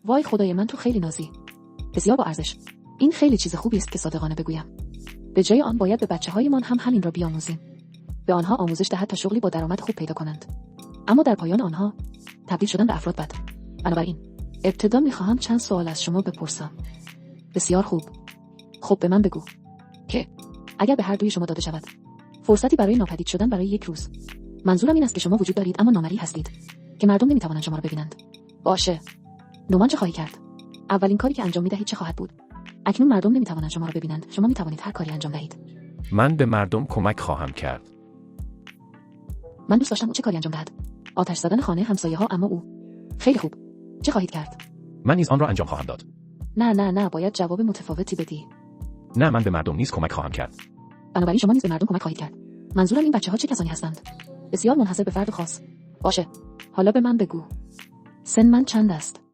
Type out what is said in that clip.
وای خدای من، تو خیلی نازی. بسیار با ارزش. این خیلی چیز خوبی است که صادقانه بگویم. به جای آن باید به بچه‌هایمان هم همین را بیاموزیم. به آنها آموزش دهد تا شغلی با درآمد خوب پیدا کنند. اما در پایان آنها تبدیل شدن به افراد بد. بنابراین ابتدا می‌خواهم چند سوال از شما بپرسم. بسیار خوب. خب به من بگو که اگر به هر دوی شما داده شود فرصتی برای ناپدید شدن برای یک روز، منظورم این است که شما وجود دارید اما نامرئی هستید که مردم نمی‌توانند شما را ببینند. باشه. نومان چه خواهی کرد؟ اولین کاری که انجام می‌دهید چه خواهد بود؟ اکنون مردم نمی‌توانند شما را ببینند. شما می‌توانید هر کاری انجام دهید. من به مردم کمک خواهم کرد. من دوست داشتم او چه کاری انجام دهد؟ آتش زدن خانه همسایه‌ها، اما او خیلی خوب. چه خواهید کرد؟ من نیز آن را انجام خواهم داد. نه، باید جواب متفاوتی بدی. نه، من به مردم نیز کمک خواهم کرد. بنابراین شما نیز به مردم کمک خواهید کرد. منظورم این بچه‌ها چه کسانی هستند؟ بسیار منحصر به فرد خاص. باشه. حالا به من بگو. سن من چند است؟